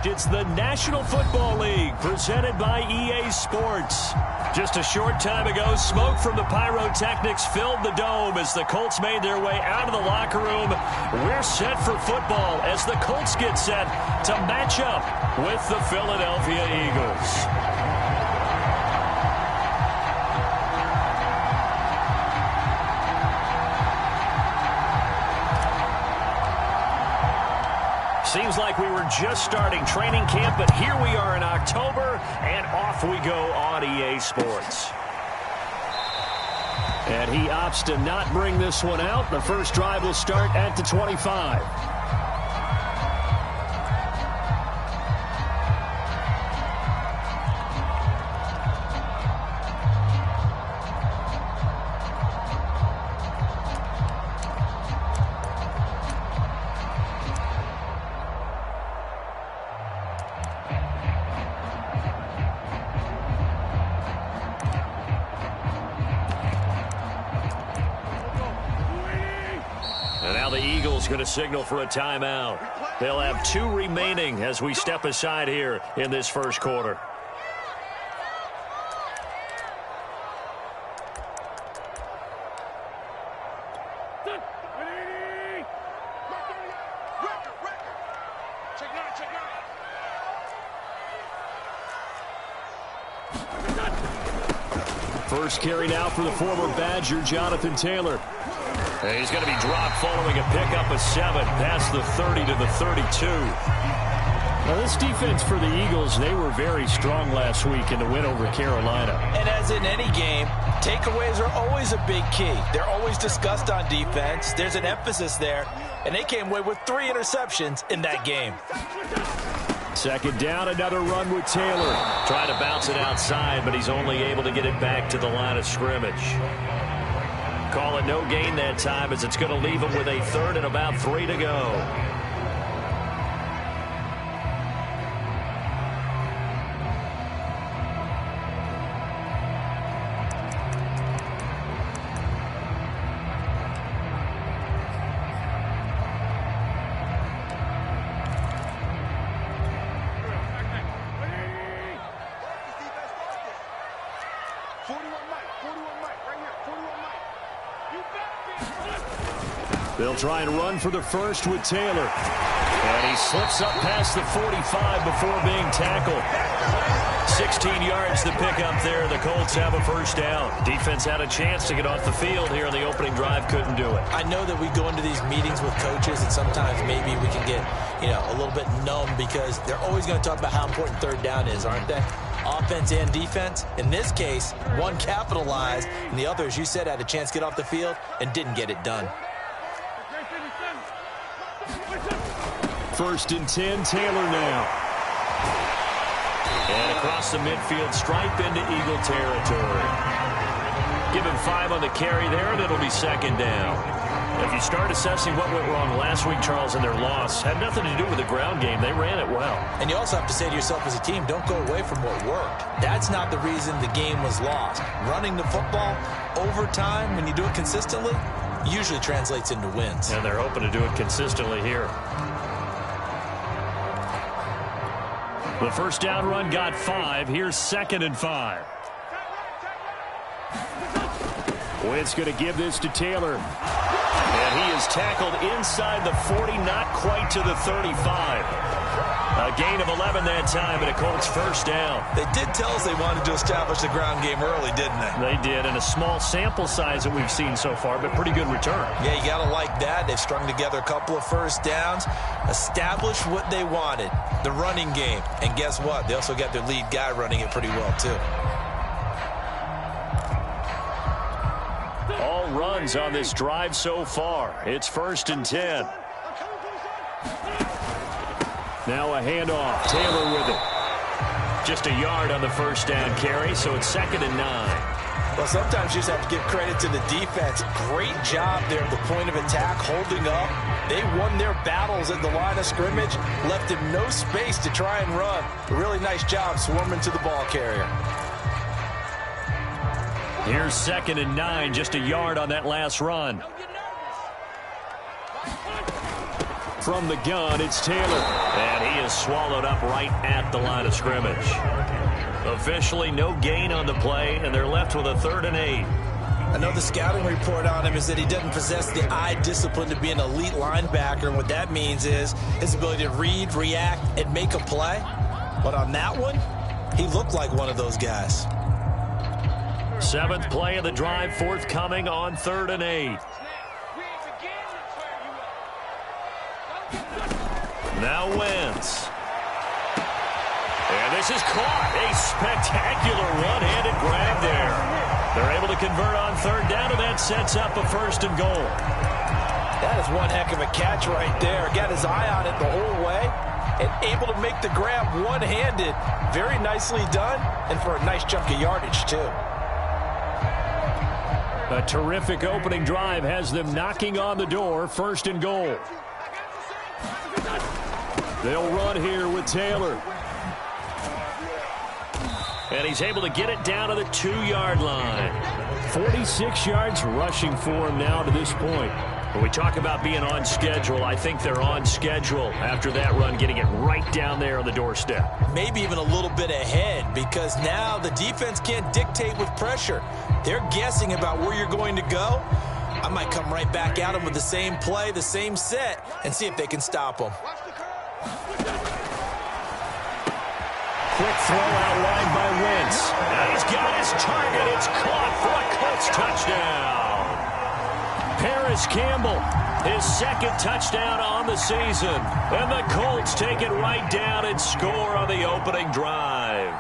It's the National Football League presented by EA Sports. Just a short time ago, smoke from the pyrotechnics filled the dome as the Colts made their way out of the locker room. We're set for football as the Colts get set to match up with the Philadelphia Eagles. Seems like we were just starting training camp, but here we are in October, and off we go on EA Sports. And he opts to not bring this one out. The first drive will start at the 25. Going to signal for a timeout. They'll have 2 remaining as we step aside here in this first quarter. First carry now for the former Badger, Jonathan Taylor. And he's going to be dropped following a pickup of 7 past the 30 to the 32. Now, this defense for the Eagles, they were very strong last week in the win over Carolina. And as in any game, takeaways are always a big key. They're always discussed on defense. There's an emphasis there, and they came away with 3 interceptions in that game. Second down, another run with Taylor. Trying to bounce it outside, but he's only able to get it back to the line of scrimmage. Call it no gain that time as it's going to leave him with a 3rd and about 3 to go. They'll try and run for the first with Taylor. And he slips up past the 45 before being tackled. 16 yards to pick up there. The Colts have a first down. Defense had a chance to get off the field here on the opening drive. Couldn't do it. I know that we go into these meetings with coaches, and sometimes maybe we can get, a little bit numb because they're always going to talk about how important 3rd down is, aren't they? Offense and defense. In this case, one capitalized, and the other, as you said, had a chance to get off the field and didn't get it done. 1st and 10, Taylor now. And across the midfield stripe into Eagle territory. Give him 5 on the carry there, and it'll be 2nd down. If you start assessing what went wrong last week, Charles, in their loss, had nothing to do with the ground game. They ran it well. And you also have to say to yourself as a team, don't go away from what worked. That's not the reason the game was lost. Running the football over time, when you do it consistently, usually translates into wins. And they're hoping to do it consistently here. The first down run got 5. Here's 2nd and 5. Wentz going to give this to Taylor. And he is tackled inside the 40, not quite to the 35. A gain of 11 that time, and a Colts first down. They did tell us they wanted to establish the ground game early, didn't they? They did, and a small sample size that we've seen so far, but pretty good return. Yeah, you got to like that. They've strung together a couple of first downs, established what they wanted, the running game. And guess what? They also got their lead guy running it pretty well, too. All runs on this drive so far. It's 1st and 10. Now a handoff. Taylor with it. Just a yard on the first down carry, so it's 2nd and 9. Well, sometimes you just have to give credit to the defense. Great job there at the point of attack, holding up. They won their battles at the line of scrimmage, left him no space to try and run. A really nice job swarming to the ball carrier. Here's 2nd and 9, just a yard on that last run. From the gun, it's Taylor. And he is swallowed up right at the line of scrimmage. Officially no gain on the play, and they're left with a 3rd and 8. I know the scouting report on him is that he doesn't possess the eye discipline to be an elite linebacker. And what that means is his ability to read, react, and make a play. But on that one, he looked like one of those guys. 7th play of the drive forthcoming on 3rd and 8. Now Wentz. And this is caught. A spectacular one-handed grab there. They're able to convert on 3rd down, and that sets up a 1st and goal. That is one heck of a catch right there. Got his eye on it the whole way and able to make the grab one-handed. Very nicely done, and for a nice chunk of yardage, too. A terrific opening drive has them knocking on the door. 1st and goal. They'll run here with Taylor. And he's able to get it down to the 2-yard line. 46 yards rushing for him now to this point. When we talk about being on schedule, I think they're on schedule after that run, getting it right down there on the doorstep. Maybe even a little bit ahead, because now the defense can't dictate with pressure. They're guessing about where you're going to go. I might come right back at them with the same play, the same set, and see if they can stop them. Quick throw out wide by Wentz. Now he's got his target. It's caught for a Colts touchdown. Paris Campbell, his 2nd touchdown on the season. And the Colts take it right down and score on the opening drive.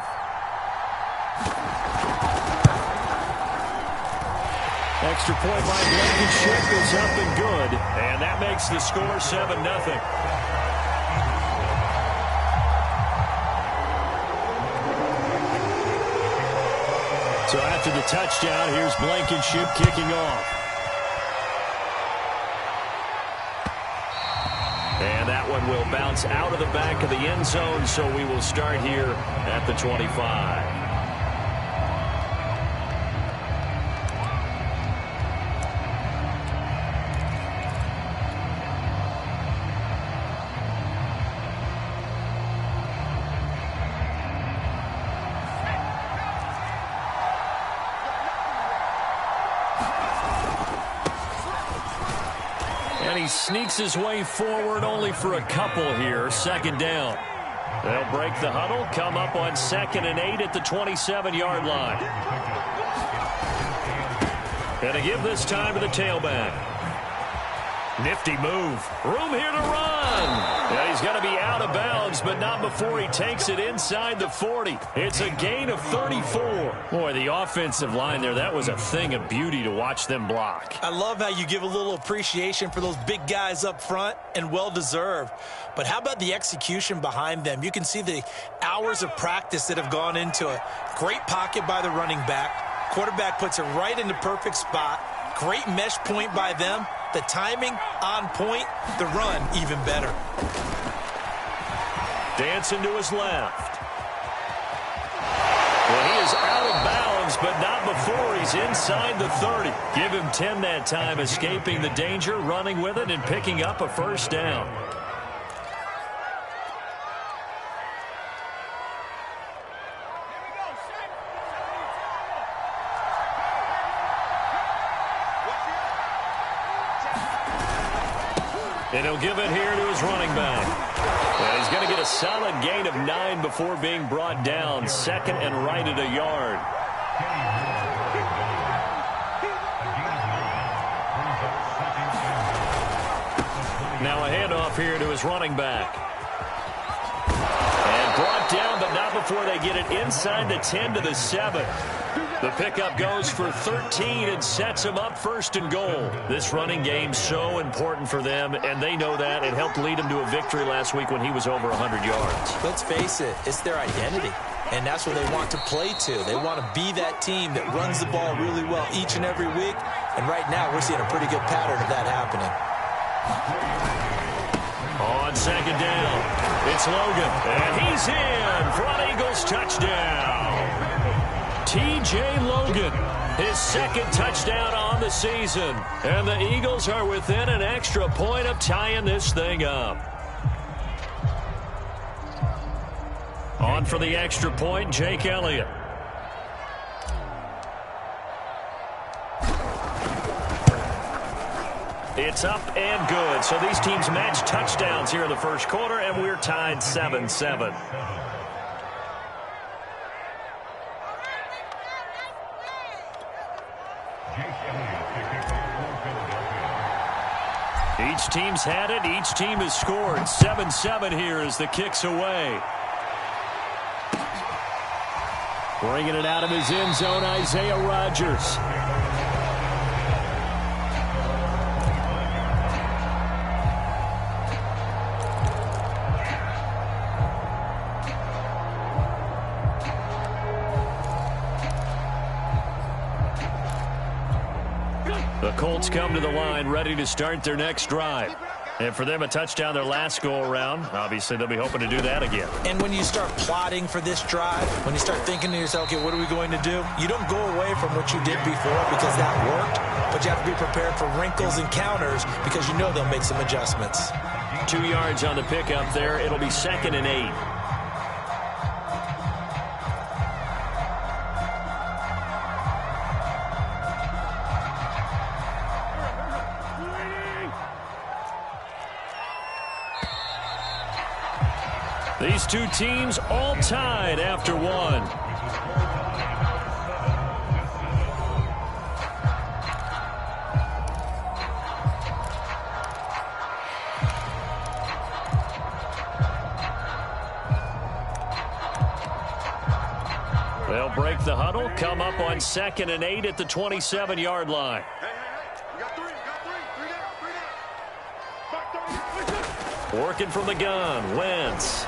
Extra point by Blankenship is up and good. And that makes the score 7-0. So after the touchdown, here's Blankenship kicking off. And that one will bounce out of the back of the end zone, so we will start here at the 25. And he sneaks his way forward only for a couple here. 2nd down. They'll break the huddle, come up on 2nd and 8 at the 27-yard line. And to give this time to the tailback. Nifty move. Room here to run. Yeah, he's got to be out of bounds, but not before he takes it inside the 40. It's a gain of 34. Boy, the offensive line there, that was a thing of beauty to watch them block. I love how you give a little appreciation for those big guys up front, and well-deserved. But how about the execution behind them? You can see the hours of practice that have gone into it. Great pocket by the running back. Quarterback puts it right in the perfect spot. Great mesh point by them. The timing on point. The run even better. Dancing to his left. Well, he is out of bounds, but not before he's inside the 30. Give him 10 that time, escaping the danger, running with it, and picking up a 1st down. And he'll give it here to his running back. And he's going to get a solid gain of 9 before being brought down. 2nd and right at a yard. Now a handoff here to his running back. And brought down, but not before they get it inside the 10 to the 7. The pickup goes for 13 and sets them up 1st and goal. This running game so important for them, and they know that. It helped lead them to a victory last week when he was over 100 yards. Let's face it, it's their identity, and that's what they want to play to. They want to be that team that runs the ball really well each and every week, and right now we're seeing a pretty good pattern of that happening. On 2nd down, it's Logan, and he's in for an Eagles touchdown. T.J. Logan, his second touchdown on the season. And the Eagles are within an extra point of tying this thing up. On for the extra point, Jake Elliott. It's up and good. So these teams match touchdowns here in the first quarter, and we're tied 7-7. Each team's had it. Each team has scored. 7-7 here as the kick's away. Bringing it out of his end zone, Isaiah Rodgers. The Colts come to the line ready to start their next drive. And for them, a touchdown their last go-around. Obviously, they'll be hoping to do that again. And when you start plotting for this drive, when you start thinking to yourself, okay, what are we going to do? You don't go away from what you did before because that worked, but you have to be prepared for wrinkles and counters because you know they'll make some adjustments. 2 yards on the pickup there. It'll be 2nd and 8. These two teams all tied after one. They'll break the huddle, come up on 2nd and 8 at the 27-yard line. Working from the gun, Wentz.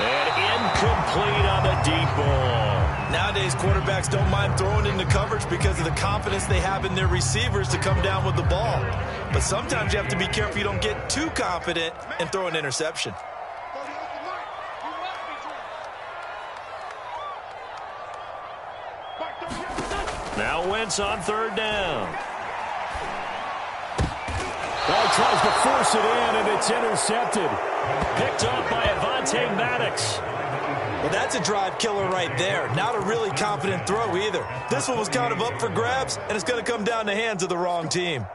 And incomplete on the deep ball. Nowadays, quarterbacks don't mind throwing into coverage because of the confidence they have in their receivers to come down with the ball. But sometimes you have to be careful you don't get too confident and throw an interception. Now Wentz on 3rd down. Well, tries to force it in, and it's intercepted. Picked up by Avonte Maddox. Well, that's a drive killer right there. Not a really confident throw either. This one was kind of up for grabs, and it's going to come down the hands of the wrong team.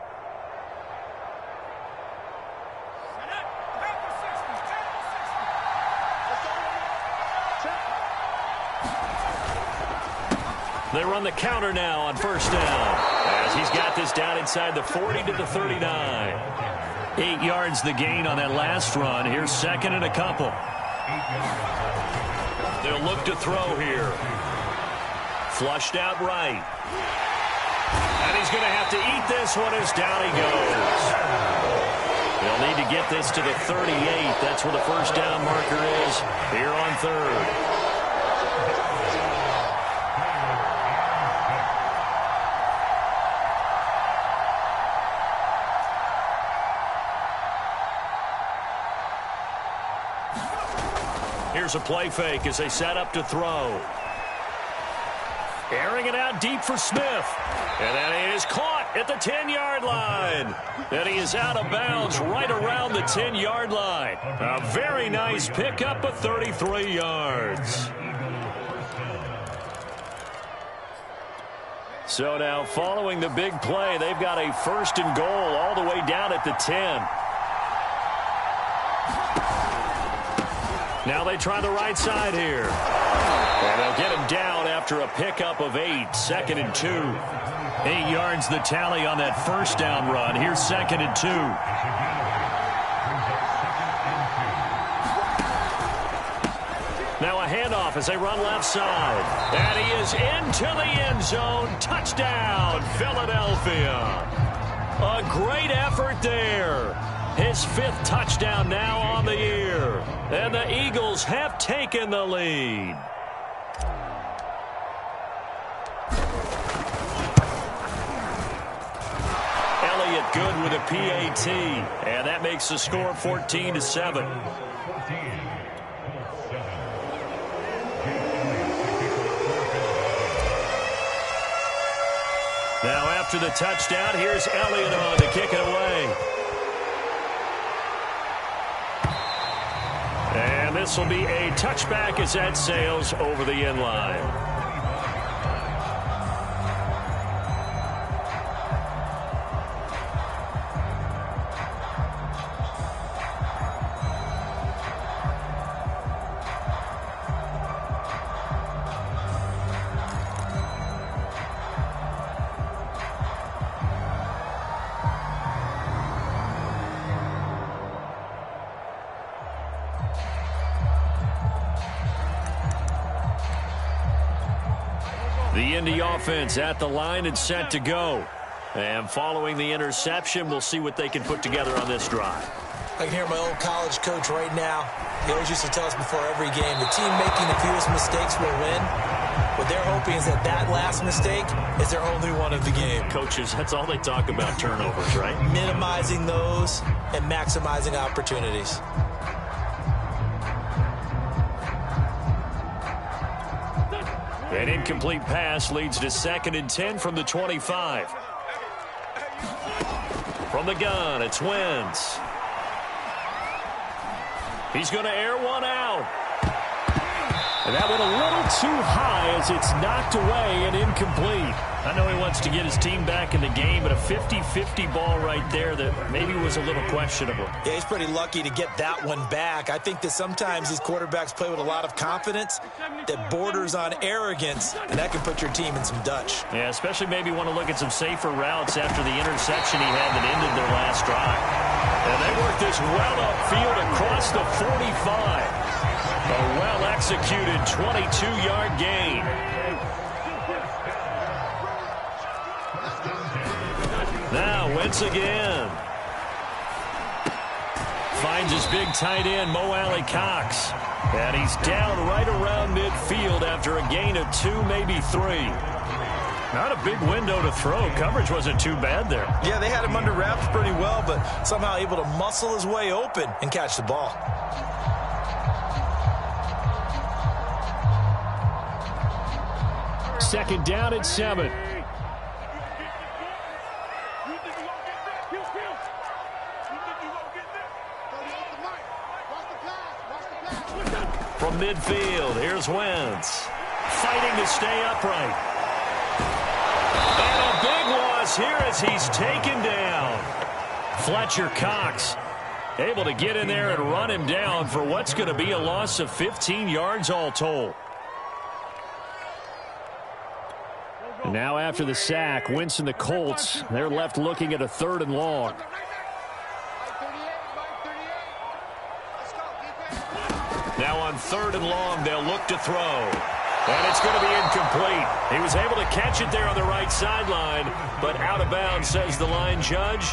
They run the counter now on 1st down. As he's got this down inside the 40 to the 39. 8 yards the gain on that last run. Here's 2nd and a couple. They'll look to throw here. Flushed out right. And he's going to have to eat this one as down he goes. They'll need to get this to the 38. That's where the 1st down marker is here on 3rd. Here's a play fake as they set up to throw. Airing it out deep for Smith. And then he is caught at the 10-yard line. And he is out of bounds right around the 10-yard line. A very nice pickup of 33 yards. So now following the big play, they've got a 1st and goal all the way down at the 10. Now they try the right side here. And they'll get him down after a pickup of 8. 2nd and 2. 8 yards the tally on that 1st down run. Here's 2nd and 2. Now a handoff as they run left side. And he is into the end zone. Touchdown, Philadelphia. A great effort there. His 5th touchdown now on the year. And the Eagles have taken the lead. Elliott good with a PAT. And that makes the score 14-7. Now after the touchdown, here's Elliott on to kick it away. And this will be a touchback as that sails over the end line. The Indy offense at the line and set to go. And following the interception, we'll see what they can put together on this drive. I can hear my old college coach right now. He always used to tell us before every game, the team making the fewest mistakes will win. What they're hoping is that that last mistake is their only one of the game. Coaches, that's all they talk about, turnovers, right? Minimizing those and maximizing opportunities. An incomplete pass leads to 2nd and 10 from the 25. From the gun, it's Wentz. He's going to air one out. And that went a little too high as it's knocked away and incomplete. I know he wants to get his team back in the game, but a 50-50 ball right there that maybe was a little questionable. Yeah, he's pretty lucky to get that one back. I think that sometimes these quarterbacks play with a lot of confidence that borders on arrogance, and that can put your team in some Dutch. Yeah, especially maybe want to look at some safer routes after the interception he had that ended their last drive. And they work this well upfield across the 45. A well-executed 22-yard gain. Now, Wentz again. Finds his big tight end, Mo Alley-Cox. And he's down right around midfield after a gain of 2, maybe 3. Not a big window to throw. Coverage wasn't too bad there. Yeah, they had him under wraps pretty well, but somehow able to muscle his way open and catch the ball. Second down at 7. From midfield, here's Wentz. Fighting to stay upright. And a big loss here as he's taken down. Fletcher Cox able to get in there and run him down for what's going to be a loss of 15 yards all told. And now after the sack, Wentz and the Colts, they're left looking at a 3rd and long. Now on 3rd and long, they'll look to throw. And it's going to be incomplete. He was able to catch it there on the right sideline, but out of bounds, says the line judge.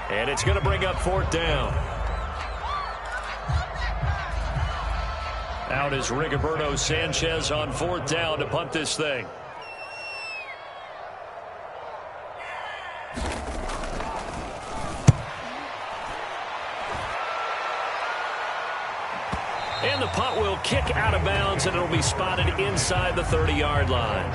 And it's going to bring up 4th down. Out is Rigoberto Sanchez on 4th down to punt this thing. And the punt will kick out of bounds, and it'll be spotted inside the 30-yard line.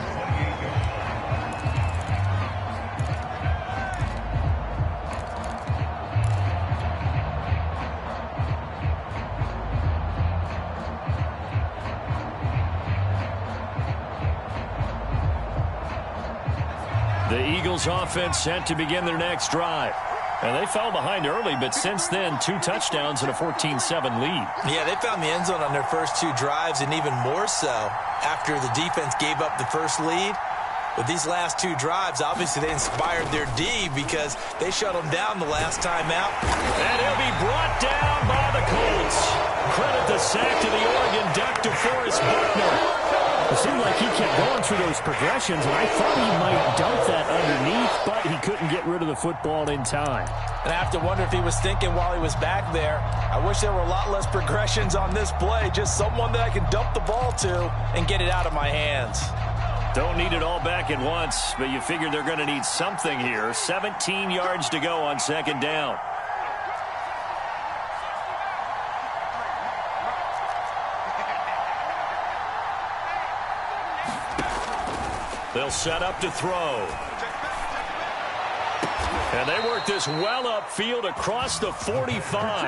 The Eagles offense set to begin their next drive. And they fell behind early, but since then, 2 touchdowns and a 14-7 lead. Yeah, they found the end zone on their first 2 drives, and even more so after the defense gave up the first lead. With these last 2 drives, obviously they inspired their D because they shut them down the last time out. And he'll be brought down by the Colts. Credit the sack to the Oregon Duck, DeForest Buckner. It seemed like he kept going through those progressions, and I thought he might dump that underneath, but he couldn't get rid of the football in time. And I have to wonder if he was thinking while he was back there, I wish there were a lot less progressions on this play, just someone that I can dump the ball to and get it out of my hands. Don't need it all back at once, but you figure they're going to need something here. 17 yards to go on 2nd down. They'll set up to throw. And they work this well upfield across the 45.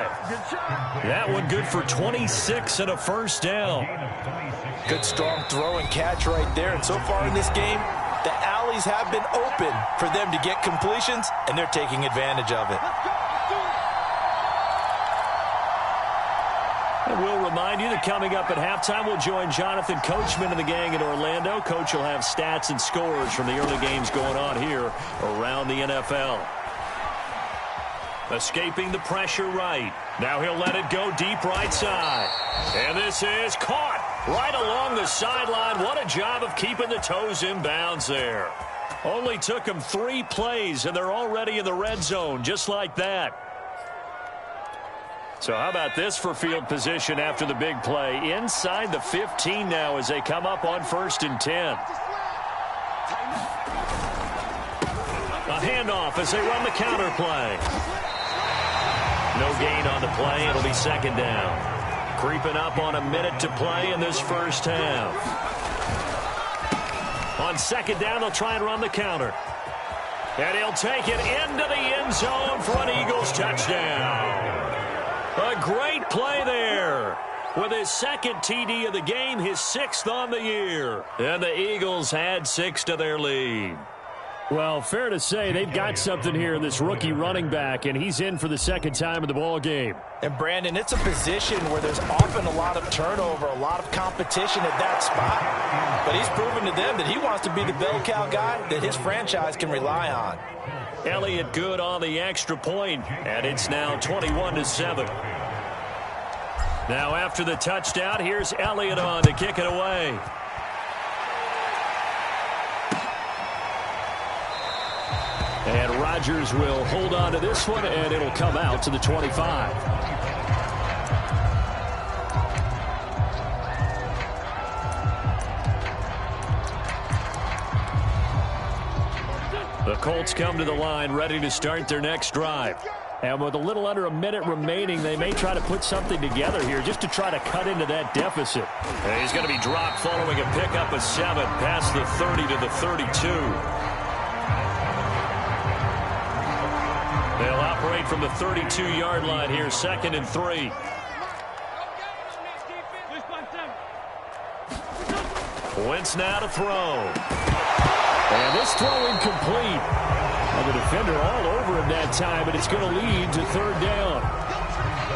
That one good for 26 and a first down. Good strong throw and catch right there. And so far in this game, the alleys have been open for them to get completions, and they're taking advantage of it. And we'll remind you that coming up at halftime, we'll join Jonathan Coachman and the gang in Orlando. Coach will have stats and scores from the early games going on here around the NFL. Escaping the pressure right. Now he'll let it go deep right side. And this is caught right along the sideline. What a job of keeping the toes in bounds there. Only took them 3 plays, and they're already in the red zone just like that. So how about this for field position after the big play? Inside the 15 now as they come up on 1st and 10. A handoff as they run the counter play. No gain on the play. It'll be 2nd down. Creeping up on a minute to play in this first half. On 2nd down, they'll try and run the counter. And he'll take it into the end zone for an Eagles touchdown. A great play there. With his 2nd TD of the game, his 6th on the year. And the Eagles add 6 to their lead. Well, fair to say they've got something here in this rookie running back, and he's in for the 2nd time in the ball game. And, Brandon, it's a position where there's often a lot of turnover, a lot of competition at that spot. But he's proven to them that he wants to be the bell cow guy that his franchise can rely on. Elliott good on the extra point, and it's now 21-7. Now after the touchdown, here's Elliott on to kick it away. And Rodgers will hold on to this one, and it'll come out to the 25. The Colts come to the line ready to start their next drive. And with a little under a minute remaining, they may try to put something together here just to try to cut into that deficit. And he's going to be dropped following a pickup of 7 past the 30 to the 32. They'll operate from the 32-yard line here, 2nd and 3. Wentz now to throw. And this throw incomplete. And the defender all over him that time, but it's going to lead to 3rd down.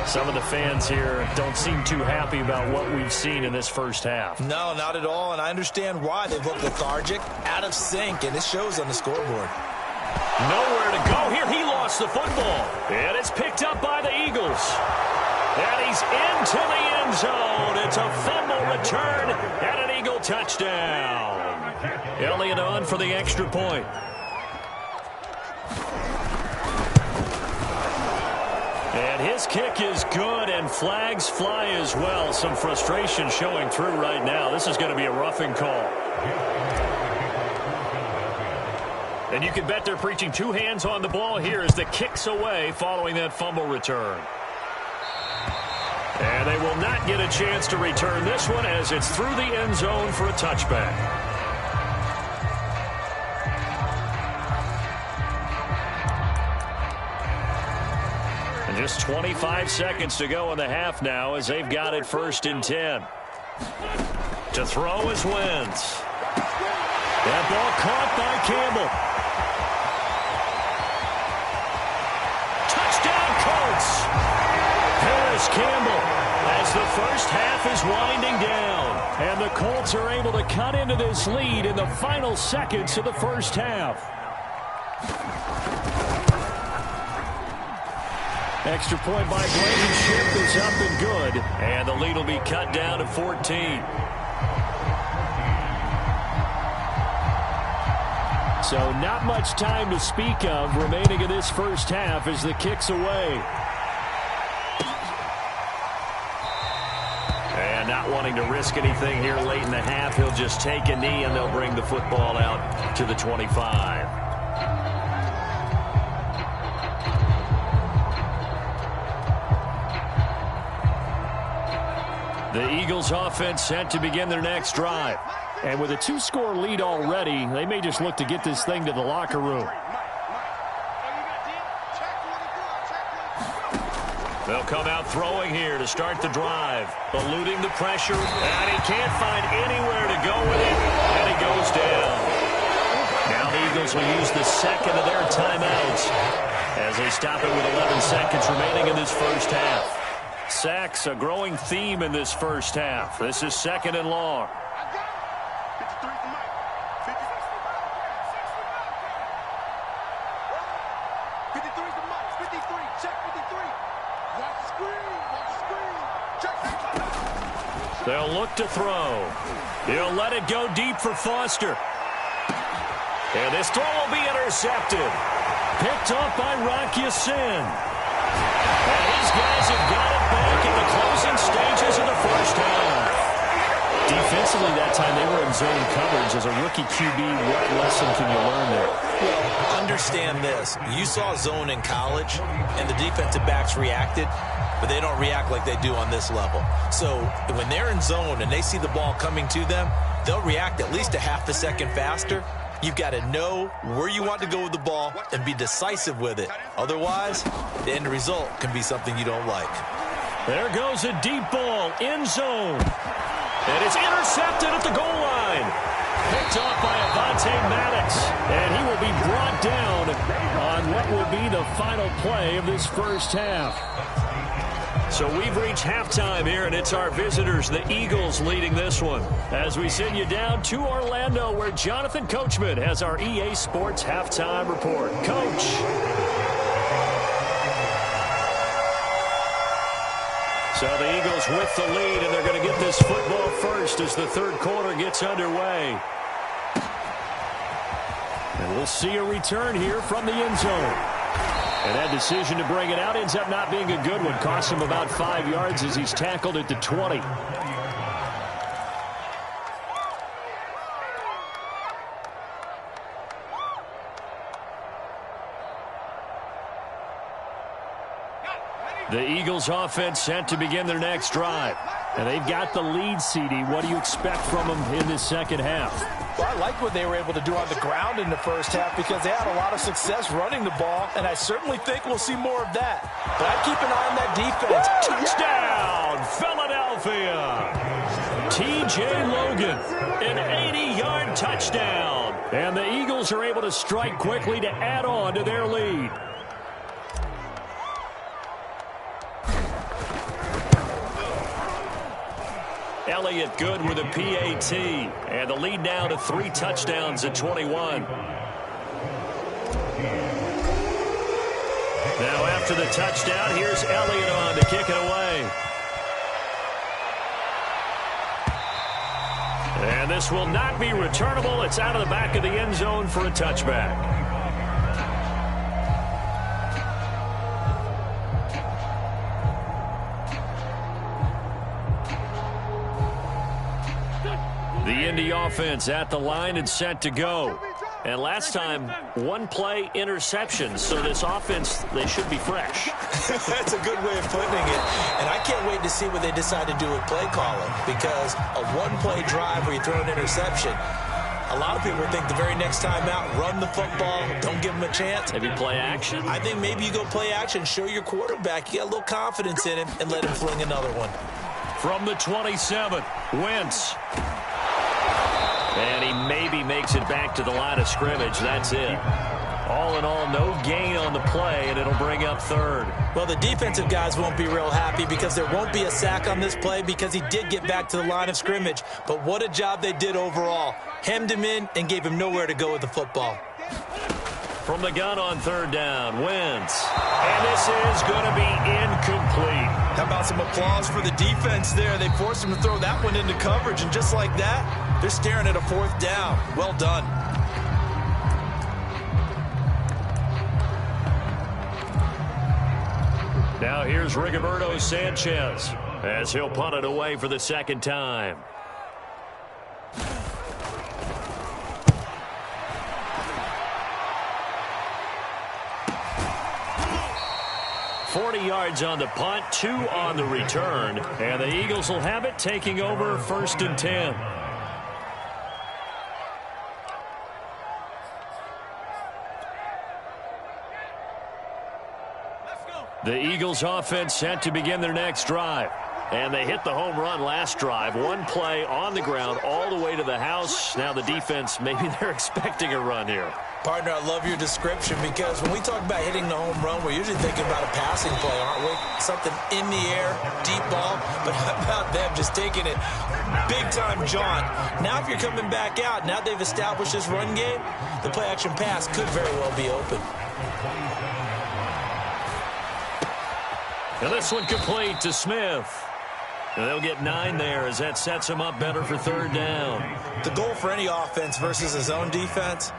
Some of the fans here don't seem too happy about what we've seen in this first half. No, not at all, and I understand why. They've looked lethargic, out of sync, and it shows on the scoreboard. Nowhere to go here. He lost the football. And it's picked up by the Eagles. And he's into the end zone. It's a fumble return and an Eagle touchdown. Elliott on for the extra point. And his kick is good, and flags fly as well. Some frustration showing through right now. This is going to be a roughing call. And you can bet they're preaching 2 hands on the ball here as the kick's away following that fumble return. And they will not get a chance to return this one as it's through the end zone for a touchback. And just 25 seconds to go in the half now as they've got it 1st and 10. To throw is Wentz. That ball caught by Campbell. Harris Campbell as the first half is winding down. And the Colts are able to cut into this lead in the final seconds of the first half. Extra point by Blankenship is up and good. And the lead will be cut down to 14. So not much time to speak of remaining in this first half as the kick's away. And not wanting to risk anything here late in the half, he'll just take a knee and they'll bring the football out to the 25. The Eagles offense set to begin their next drive. And with a 2-score lead already, they may just look to get this thing to the locker room. They'll come out throwing here to start the drive. Eluding the pressure, and he can't find anywhere to go with it, and he goes down. Now the Eagles will use the second of their timeouts as they stop it with 11 seconds remaining in this first half. Sacks, a growing theme in this first half. This is 2nd and long. They'll look to throw. He'll let it go deep for Foster. And this throw will be intercepted. Picked off by Rock Ya-Sin. And these guys have got it back in the closing stages of the first half. Defensively that time they were in zone coverage. As a rookie QB, what lesson can you learn there? Well, understand this. You saw zone in college, and the defensive backs reacted, but they don't react like they do on this level. So when they're in zone and they see the ball coming to them, they'll react at least a half a second faster. You've got to know where you want to go with the ball and be decisive with it. Otherwise, the end result can be something you don't like. There goes a deep ball in zone. And it's intercepted at the goal line. Picked off by Avonte Maddox. And he will be brought down on what will be the final play of this first half. So we've reached halftime here, and it's our visitors, the Eagles, leading this one. As we send you down to Orlando, where Jonathan Coachman has our EA Sports halftime report. Coach. So the Eagles with the lead, and they're going to get this football first as the third quarter gets underway. And we'll see a return here from the end zone. And that decision to bring it out ends up not being a good one. Costs him about 5 yards as he's tackled at the 20. The Eagles offense set to begin their next drive. And they've got the lead, CD. What do you expect from them in this second half? Well, I like what they were able to do on the ground in the first half because they had a lot of success running the ball, and I certainly think we'll see more of that. But I keep an eye on that defense. Touchdown, Philadelphia! T.J. Logan, an 80-yard touchdown. And the Eagles are able to strike quickly to add on to their lead. Elliott good with a PAT. And the lead now to 3 touchdowns at 21. Now after the touchdown, here's Elliott on to kick it away. And this will not be returnable. It's out of the back of the end zone for a touchback. The Indy offense at the line and set to go. And last time, 1-play interception. So this offense, they should be fresh. That's a good way of putting it. And I can't wait to see what they decide to do with play calling. Because a 1-play drive where you throw an interception, a lot of people think the very next time out, run the football, don't give them a chance. Maybe play action? I think maybe you go play action, show your quarterback you got a little confidence in him, and let him fling another one. From the 27, Wentz. And he maybe makes it back to the line of scrimmage. That's it. All in all, no gain on the play, and it'll bring up third. Well, the defensive guys won't be real happy because there won't be a sack on this play because he did get back to the line of scrimmage. But what a job they did overall. Hemmed him in and gave him nowhere to go with the football. From the gun on third down, Wentz. And this is going to be incomplete. How about some applause for the defense there? They forced him to throw that one into coverage, and just like that, they're staring at a 4th down. Well done. Now here's Rigoberto Sanchez as he'll punt it away for the second time. $40 yards on the punt, 2 on the return, and the Eagles will have it taking over 1st and 10. The Eagles offense set to begin their next drive. And they hit the home run last drive. One play on the ground all the way to the house. Now the defense, maybe they're expecting a run here. Partner, I love your description because when we talk about hitting the home run, we're usually thinking about a passing play, aren't we? Something in the air, deep ball. But how about them just taking it big-time jaunt? Now if you're coming back out, now they've established this run game, the play-action pass could very well be open. And this one complete to Smith. And they'll get 9 there as that sets them up better for third down. The goal for any offense versus a zone defense,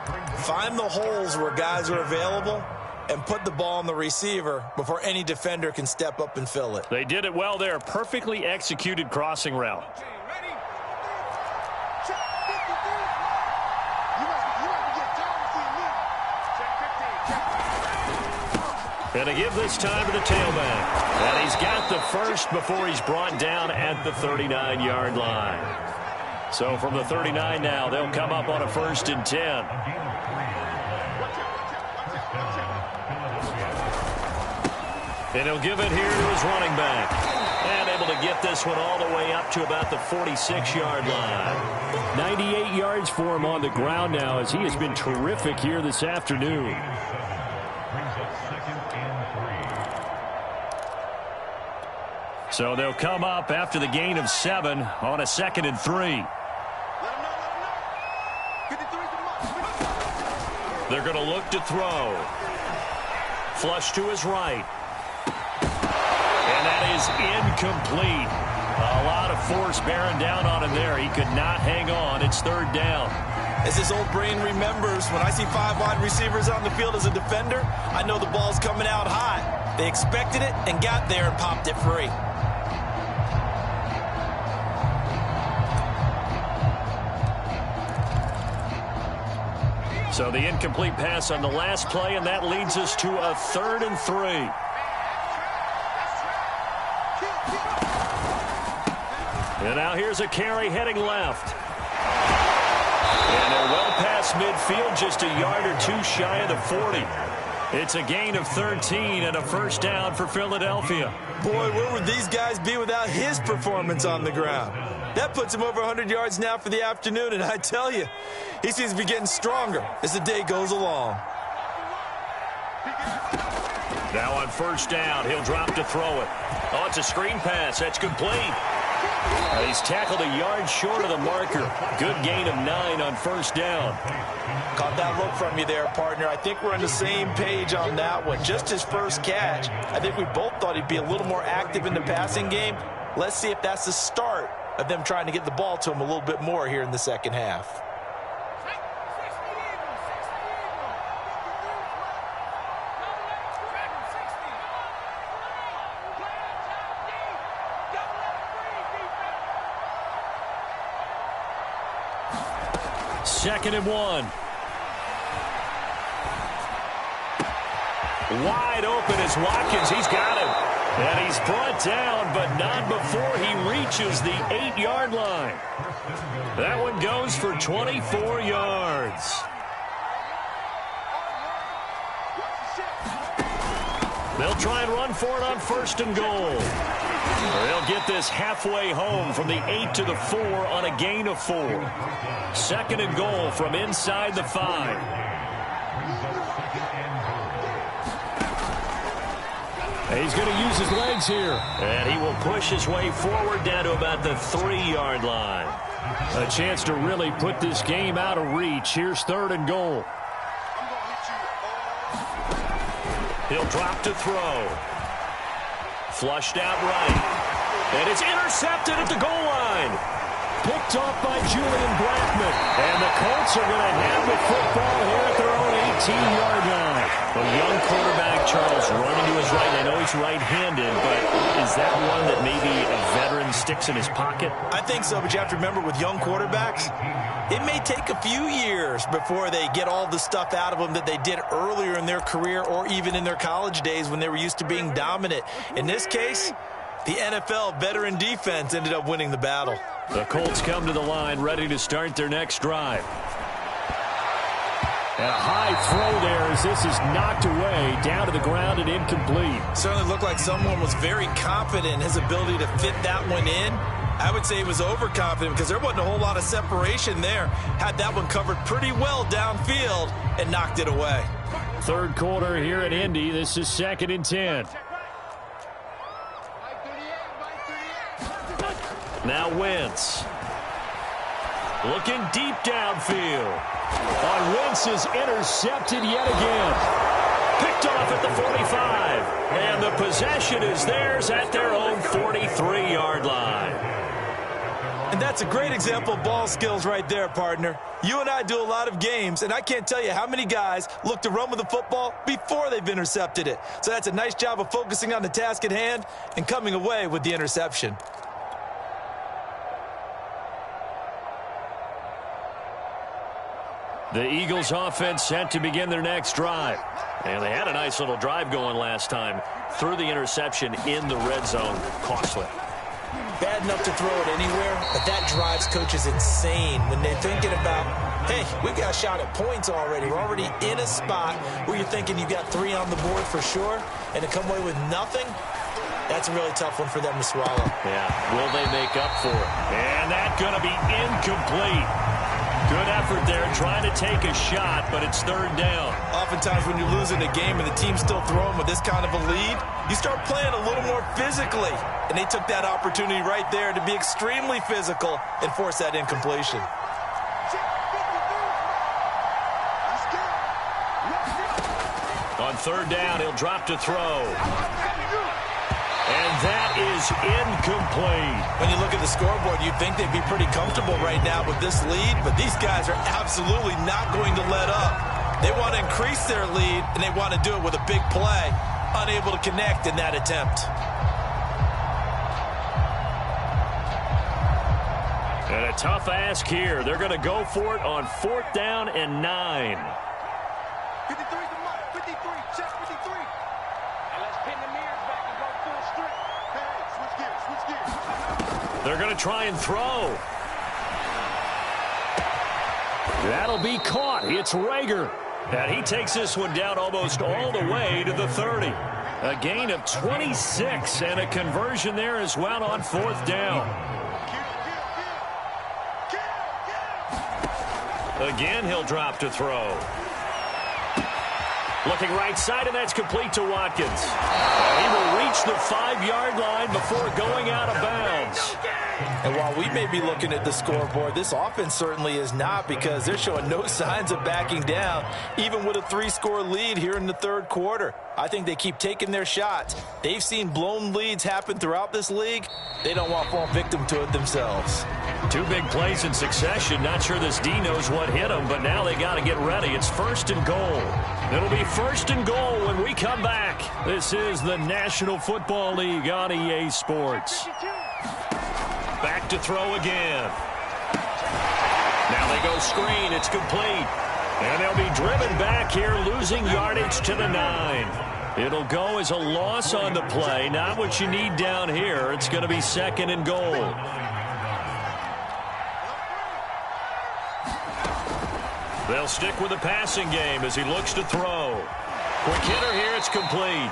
find the holes where guys are available and put the ball on the receiver before any defender can step up and fill it. They did it well there. Perfectly executed crossing route. And to give this time to the tailback. And he's got the first before he's brought down at the 39-yard line. So from the 39 now, they'll come up on a 1st and 10. And he'll give it here to his running back. And able to get this one all the way up to about the 46-yard line. 98 yards for him on the ground now as he has been terrific here this afternoon. So they'll come up after the gain of 7 on a 2nd and 3. They're going to look to throw. Flush to his right. And that is incomplete. A lot of force bearing down on him there. He could not hang on. It's 3rd down. As his old brain remembers, when I see 5 wide receivers on the field as a defender, I know the ball's coming out high. They expected it and got there and popped it free. So the incomplete pass on the last play, and that leads us to a 3rd and 3. And now here's a carry heading left. And they're well past midfield, just a yard or 2 shy of the 40. It's a gain of 13 and a 1st down for Philadelphia. Boy, where would these guys be without his performance on the ground? That puts him over 100 yards now for the afternoon, and I tell you, he seems to be getting stronger as the day goes along. Now on 1st down, he'll drop to throw it. Oh, it's a screen pass. That's complete. He's tackled a yard short of the marker. Good gain of 9 on 1st down. Caught that look from you there, partner. I think we're on the same page on that one. Just his first catch. I think we both thought he'd be a little more active in the passing game. Let's see if that's the start of them trying to get the ball to him a little bit more here in the second half. Second and 1. Wide open is Watkins. He's got him. And he's brought down, but not before he reaches the 8-yard line. That one goes for 24 yards. They'll try and run for it on 1st and goal. They'll get this halfway home from the 8 to the 4 on a gain of 4. 2nd and goal from inside the 5. He's going to use his legs here. And he will push his way forward down to about the 3-yard line. A chance to really put this game out of reach. Here's 3rd and goal. He'll drop to throw. Flushed out right. And it's intercepted at the goal line. Picked off by Julian Blackmon. And the Colts are going to have the football here at their own 18-yard line. A young quarterback, Charles, running to his right. I know he's right-handed, but is that one that maybe a veteran sticks in his pocket? I think so, but you have to remember with young quarterbacks, it may take a few years before they get all the stuff out of them that they did earlier in their career or even in their college days when they were used to being dominant. In this case, the NFL veteran defense ended up winning the battle. The Colts come to the line ready to start their next drive. And a high throw there as this is knocked away, down to the ground and incomplete. Certainly looked like someone was very confident in his ability to fit that one in. I would say he was overconfident because there wasn't a whole lot of separation there. Had that one covered pretty well downfield and knocked it away. Third quarter here in Indy. This is 2nd and 10. Now Wentz. Looking deep downfield. On Wentz is intercepted yet again. Picked off at the 45. And the possession is theirs at their own 43-yard line. And that's a great example of ball skills right there, partner. You and I do a lot of games, and I can't tell you how many guys look to run with the football before they've intercepted it. So that's a nice job of focusing on the task at hand and coming away with the interception. The Eagles offense set to begin their next drive. And they had a nice little drive going last time. Threw the interception in the red zone. Costly. Bad enough to throw it anywhere, but that drives coaches insane when they're thinking about, hey, we've got a shot at points already. We're already in a spot where you're thinking you've got 3 on the board for sure, and to come away with nothing, that's a really tough one for them to swallow. Yeah, will they make up for it? And that's going to be incomplete. Good effort there, trying to take a shot, but it's 3rd down. Oftentimes when you're losing a game and the team's still throwing with this kind of a lead, you start playing a little more physically. And they took that opportunity right there to be extremely physical and force that incompletion. On 3rd down, he'll drop to throw. And that is incomplete. When you look at the scoreboard, you'd think they'd be pretty comfortable right now with this lead, but these guys are absolutely not going to let up. They want to increase their lead, and they want to do it with a big play. Unable to connect in that attempt. And a tough ask here. They're going to go for it on 4th down and 9. 53 the mark. 53. Check 53. And let's pin the mirrors back and go full strip. Hey, switch gears. Switch gears. They're going to try and throw. That'll be caught. It's Rager. And he takes this one down almost all the way to the 30. A gain of 26 and a conversion there as well on 4th down. Again, he'll drop to throw. Looking right side, and that's complete to Watkins. He will reach the 5-yard line before going out of bounds. And while we may be looking at the scoreboard, this offense certainly is not, because they're showing no signs of backing down, even with a 3-score lead here in the 3rd quarter. I think they keep taking their shots. They've seen blown leads happen throughout this league. They don't want to fall victim to it themselves. 2 big plays in succession. Not sure this D knows what hit them, but now they got to get ready. It's 1st and goal. It'll be 1st and goal when we come back. This is the National Football League on EA Sports. Back to throw again. Now they go screen. It's complete. And they'll be driven back here, losing yardage to the 9. It'll go as a loss on the play. Not what you need down here. It's going to be 2nd and goal. They'll stick with the passing game as he looks to throw. Quick hitter here. It's complete.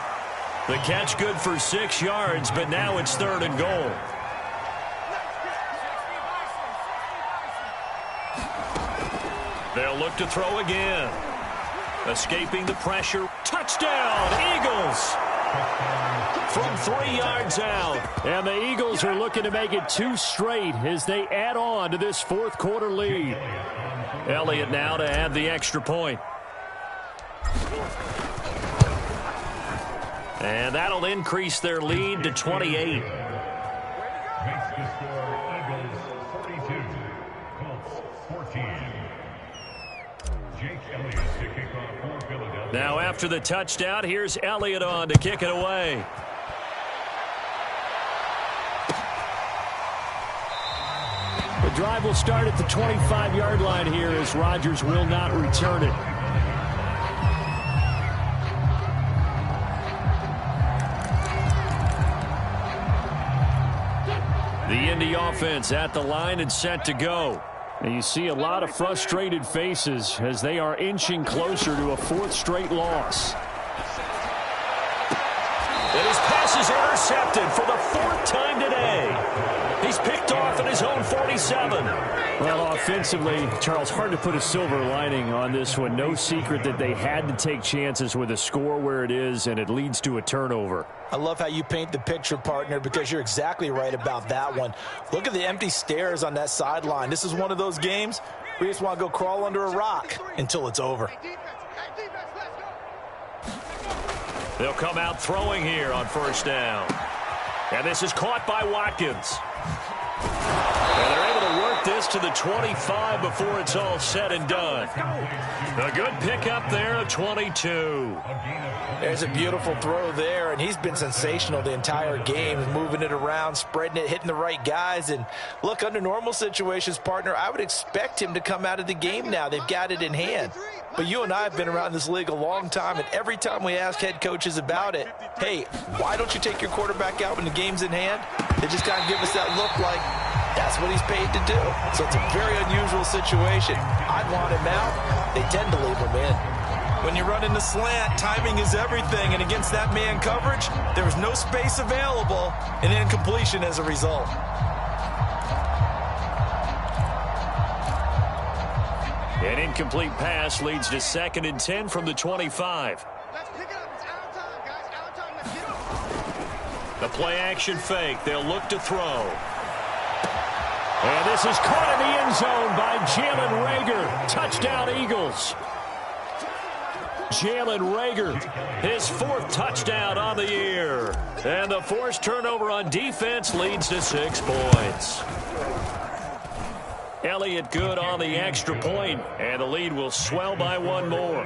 The catch good for 6 yards, but now it's 3rd and goal. They'll look to throw again. Escaping the pressure. Touchdown, Eagles! From 3 yards out. And the Eagles are looking to make it 2 straight as they add on to this 4th quarter lead. Elliott now to add the extra point. And that'll increase their lead to 28. Makes the score Eagles 42, Colts 14. Jake Elliott to kick off for Philadelphia. Now after the touchdown, here's Elliott on to kick it away. The drive will start at the 25-yard line here as Rodgers will not return it. The Indy offense at the line and set to go. And you see a lot of frustrated faces as they are inching closer to a 4th straight loss. And his pass is intercepted for the 4th time today. He's picked off at his own 47. Well, offensively, Charles, hard to put a silver lining on this one. No secret that they had to take chances with a score where it is, and it leads to a turnover. I love how you paint the picture, partner, because you're exactly right about that one. Look at the empty stares on that sideline. This is one of those games where you just want to go crawl under a rock until it's over. They'll come out throwing here on 1st down. And this is caught by Watkins. And they're able to work this to the 25 before it's all said and done. A good pickup there of 22. There's a beautiful throw there, and he's been sensational the entire game, moving it around, spreading it, hitting the right guys. And look, under normal situations, partner, I would expect him to come out of the game now. They've got it in hand. But you and I have been around this league a long time, and every time we ask head coaches about it, hey, why don't you take your quarterback out when the game's in hand? They just kind of give us that look like that's what he's paid to do. So it's a very unusual situation. I'd want him out. They tend to leave him in. When you run in the slant, timing is everything, and against that man coverage, there was no space available, and incompletion as a result. An incomplete pass leads to 2nd and 10 from the 25. Let's pick it up. It's our time, guys. Our time. Let's get The play action fake. They'll look to throw. And this is caught in the end zone by Jalen Reagor. Touchdown, Eagles. Jalen Reagor, his 4th touchdown on the year. And the forced turnover on defense leads to 6 points. Elliott good on the extra point, and the lead will swell by 1 more.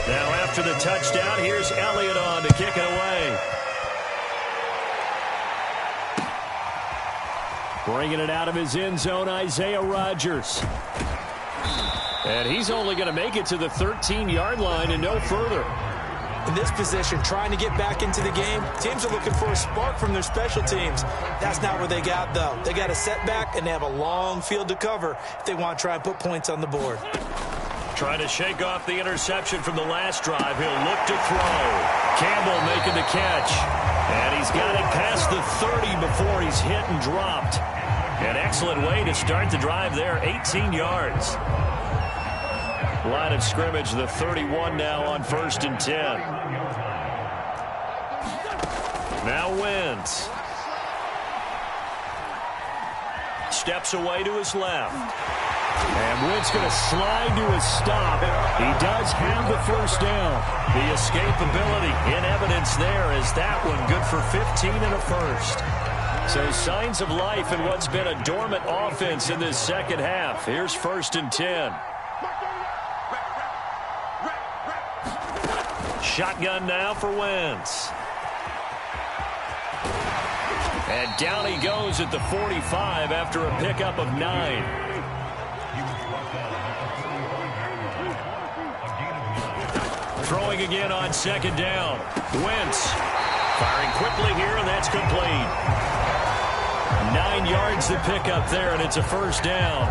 Now after the touchdown, here's Elliott on to kick it away. Bringing it out of his end zone, Isaiah Rodgers. And he's only going to make it to the 13-yard line and no further. In this position, trying to get back into the game, teams are looking for a spark from their special teams. That's not what they got, though. They got a setback, and they have a long field to cover if they want to try and put points on the board. Trying to shake off the interception from the last drive. He'll look to throw. Campbell making the catch. And he's got it past the 30 before he's hit and dropped. An excellent way to start the drive there, 18 yards. Line of scrimmage, the 31 now on 1st and 10. Now Wentz. Steps away to his left. And Wentz going to slide to a stop. He does have the 1st down. The escapability in evidence there is that one good for 15 and a 1st. So signs of life in what's been a dormant offense in this second half. Here's 1st and 10. Shotgun now for Wentz. And down he goes at the 45 after a pickup of 9. Throwing again on 2nd down. Wentz firing quickly here, and that's complete. 9 yards to pick up there, and it's a 1st down.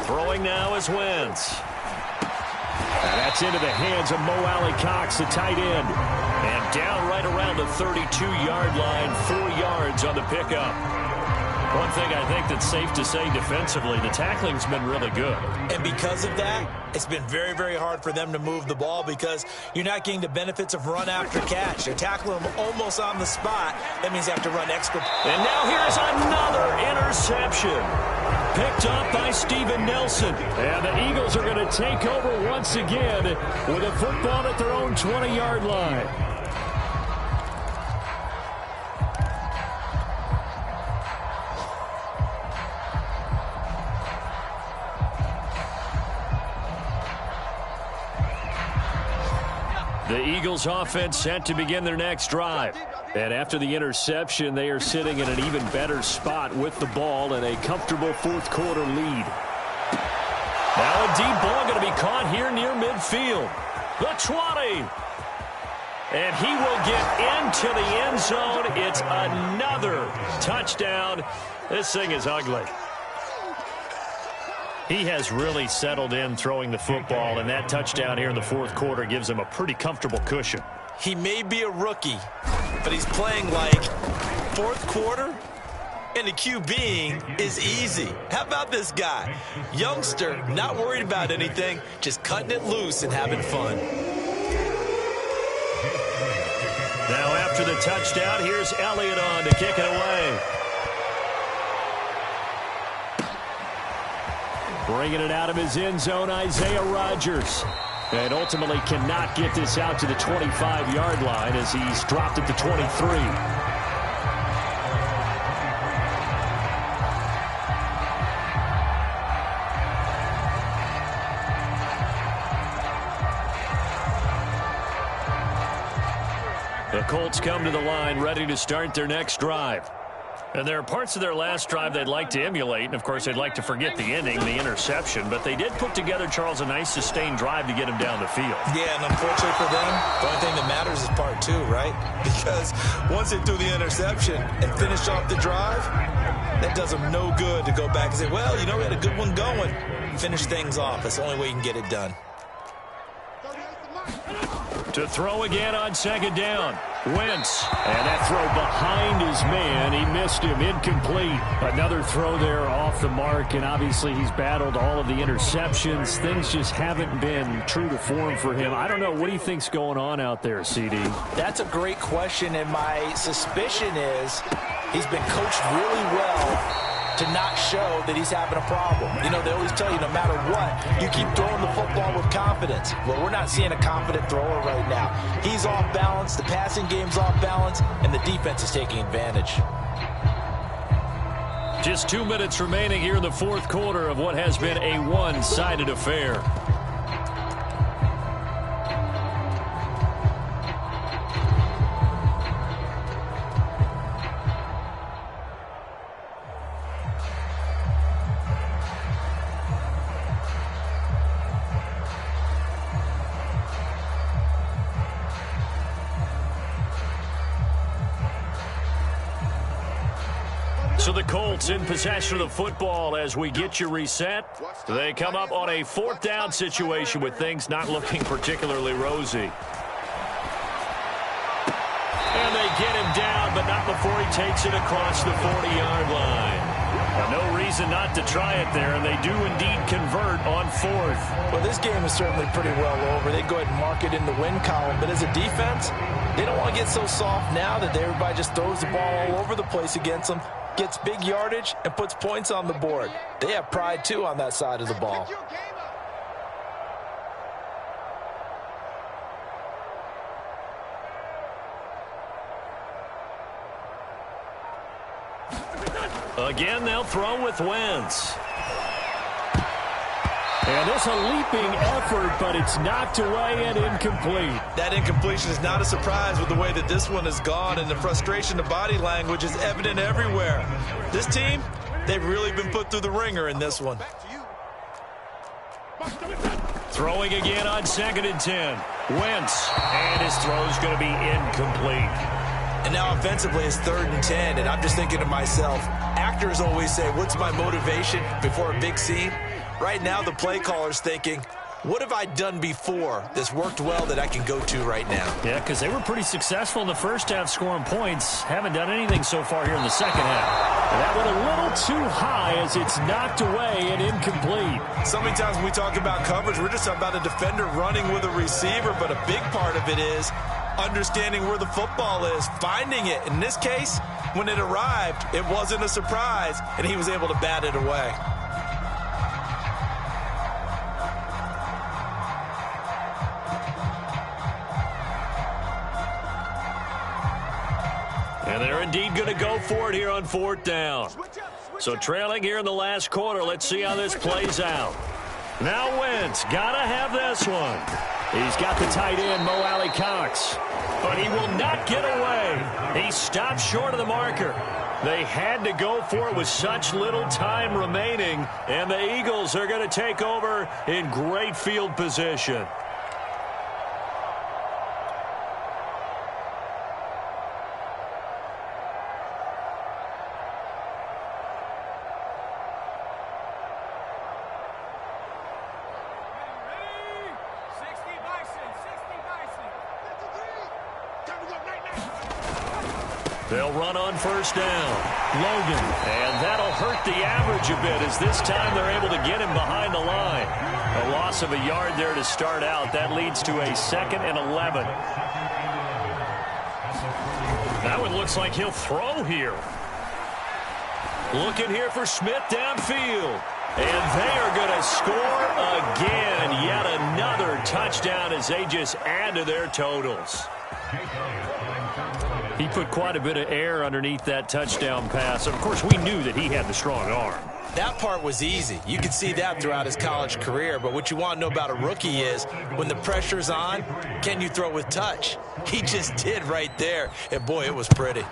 Throwing now is Wentz. And that's into the hands of Mo Alley-Cox, the tight end. And down right around the 32-yard line, 4 yards on the pickup. One thing I think that's safe to say defensively, the tackling's been really good. And because of that, it's been very, very hard for them to move the ball because you're not getting the benefits of run after catch. They're tackling them almost on the spot. That means they have to run extra. And now here's another interception. Picked up by Steven Nelson. And the Eagles are going to take over once again with a football at their own 20-yard line. The Eagles offense set to begin their next drive. And after the interception, they are sitting in an even better spot with the ball and a comfortable 4th quarter lead. Now a deep ball going to be caught here near midfield. The 20. And he will get into the end zone. It's another touchdown. This thing is ugly. He has really settled in throwing the football, and that touchdown here in the fourth quarter gives him a pretty comfortable cushion. He may be a rookie, but he's playing like fourth quarter, and the QBing is easy. How about this guy? Youngster, not worried about anything, just cutting it loose and having fun. Now after the touchdown, here's Elliott on to kick it away. Bringing it out of his end zone, Isaiah Rodgers. And ultimately cannot get this out to the 25-yard line as he's dropped at the 23. The Colts come to the line ready to start their next drive. And there are parts of their last drive they'd like to emulate, and of course they'd like to forget the ending, the interception, but they did put together, Charles, a nice sustained drive to get him down the field. Yeah, and unfortunately for them, the only thing that matters is part two, right? Because once they threw the interception and finished off the drive, that does them no good to go back and say, well, you know, we had a good one going. Finish things off. That's the only way you can get it done. To throw again on second down. Wentz. And that throw behind his man. He missed him. Incomplete. Another throw there off the mark, and obviously he's battled all of the interceptions. Things just haven't been true to form for him. I don't know. What do you think's going on out there, CD? That's a great question, and my suspicion is he's been coached really well to not show that he's having a problem. You know, they always tell you no matter what, you keep throwing the football with confidence. Well, we're not seeing a confident thrower right now. He's off balance, the passing game's off balance, and the defense is taking advantage. Just 2 minutes remaining here in the fourth quarter of what has been a one-sided affair. So the Colts in possession of the football as we get you reset. They come up on a fourth down situation with things not looking particularly rosy. And they get him down, but not before he takes it across the 40-yard line. No reason not to try it there, and they do indeed convert on fourth. Well, this game is certainly pretty well over. They go ahead and mark it in the win column, but as a defense, they don't want to get so soft now that everybody just throws the ball all over the place against them, gets big yardage, and puts points on the board. They have pride, too, on that side of the ball. Again, they'll throw with Wentz. And there's a leaping effort, but it's knocked away and incomplete. That incompletion is not a surprise with the way that this one has gone, and the frustration, the body language is evident everywhere. This team, they've really been put through the ringer in this one. Throwing again on 2nd and 10. Wentz, and his throw's going to be incomplete. And now offensively it's 3rd and 10, and I'm just thinking to myself, actors always say, what's my motivation before a big scene? Right now the play caller's thinking, what have I done before that's worked well that I can go to right now? Yeah, because they were pretty successful in the first half scoring points. Haven't done anything so far here in the second half. And that went a little too high as it's knocked away and incomplete. So many times when we talk about coverage, we're just talking about a defender running with a receiver, but a big part of it is understanding where the football is, finding it. In this case, when it arrived, it wasn't a surprise, and he was able to bat it away. And they're indeed going to go for it here on 4th down. So trailing here in the last quarter, let's see how this plays out. Now Wentz, gotta have this one. He's got the tight end, Mo Alley Cox. But he will not get away. He stopped short of the marker. They had to go for it with such little time remaining, and the Eagles are going to take over in great field position. They'll run on first down. Logan. And that'll hurt the average a bit as this time they're able to get him behind the line. A loss of a yard there to start out. That leads to a 2nd and 11. That one looks like he'll throw here. Looking here for Smith downfield. And they are going to score again. Yet another touchdown as they just add to their totals. He put quite a bit of air underneath that touchdown pass. Of course, we knew that he had the strong arm. That part was easy. You could see that throughout his college career. But what you want to know about a rookie is when the pressure's on, can you throw with touch? He just did right there. And, boy, it was pretty.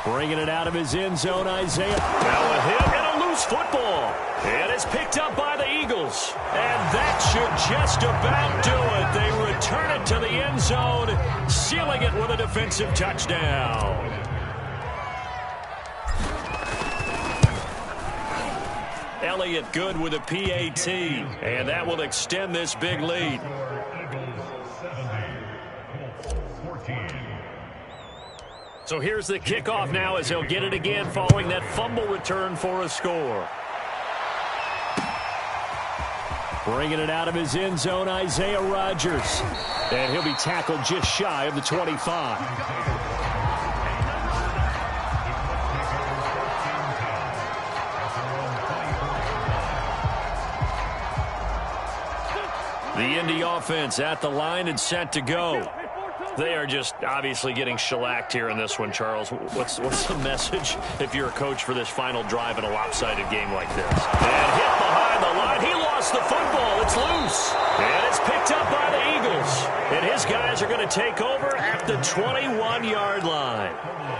Bringing it out of his end zone, Isaiah. Now a hit and a loose football. And it's picked up by the Eagles. And that should just about do it. They return it to the end zone, sealing it with a defensive touchdown. Elliott good with a PAT. And that will extend this big lead. So here's the kickoff now as he'll get it again following that fumble return for a score. Bringing it out of his end zone, Isaiah Rodgers. And he'll be tackled just shy of the 25. The Indy offense at the line and set to go. They are just obviously getting shellacked here in this one, Charles. What's the message if you're a coach for this final drive in a lopsided game like this? And hit behind the line. He lost the football. It's loose. And it's picked up by the Eagles. And his guys are going to take over at the 21-yard line.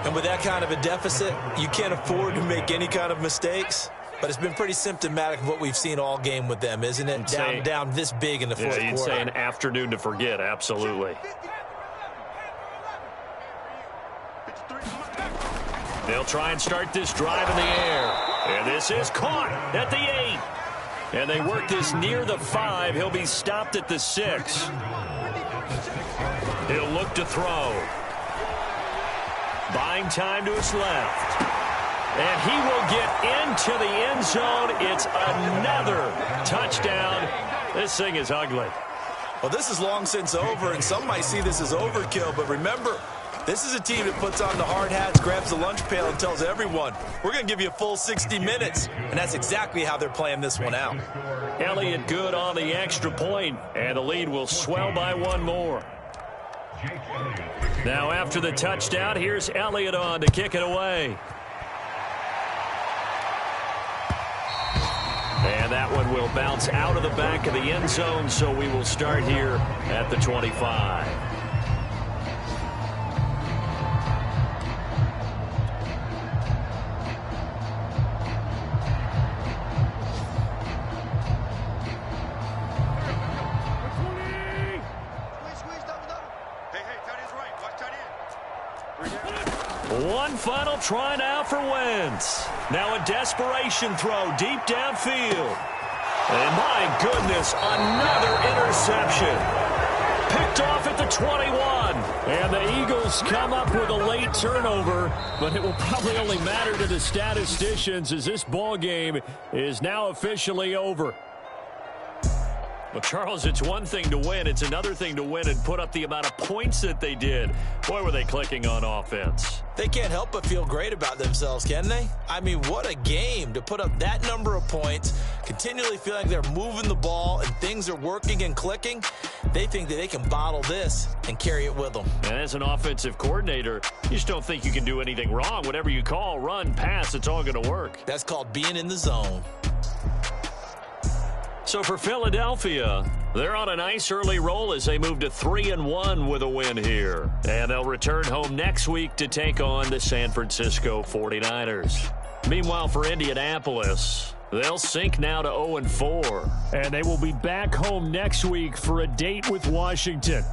And with that kind of a deficit, you can't afford to make any kind of mistakes. But it's been pretty symptomatic of what we've seen all game with them, isn't it? Down this big in the fourth quarter. You'd say an afternoon to forget, absolutely. They'll try and start this drive in the air. And this is caught at the 8. And they work this near the 5. He'll be stopped at the 6. He'll look to throw. Buying time to his left. And he will get into the end zone. It's another touchdown. This thing is ugly. Well, this is long since over, and some might see this as overkill. But remember, this is a team that puts on the hard hats, grabs the lunch pail, and tells everyone, we're going to give you a full 60 minutes. And that's exactly how they're playing this one out. Elliott good on the extra point, and the lead will swell by one more. Now after the touchdown, here's Elliott on to kick it away. And that one will bounce out of the back of the end zone, so we will start here at the 25. One final try now for Wentz. Now a desperation throw deep downfield. And my goodness, another interception. Picked off at the 21. And the Eagles come up with a late turnover, but it will probably only matter to the statisticians as this ball game is now officially over. Well, Charles, it's one thing to win. It's another thing to win and put up the amount of points that they did. Boy, were they clicking on offense. They can't help but feel great about themselves, can they? I mean, what a game to put up that number of points, continually feeling they're moving the ball and things are working and clicking. They think that they can bottle this and carry it with them. And as an offensive coordinator, you just don't think you can do anything wrong. Whatever you call, run, pass, it's all going to work. That's called being in the zone. So for Philadelphia, they're on a nice early roll as they move to 3-1 with a win here. And they'll return home next week to take on the San Francisco 49ers. Meanwhile, for Indianapolis, they'll sink now to 0-4. And they will be back home next week for a date with Washington.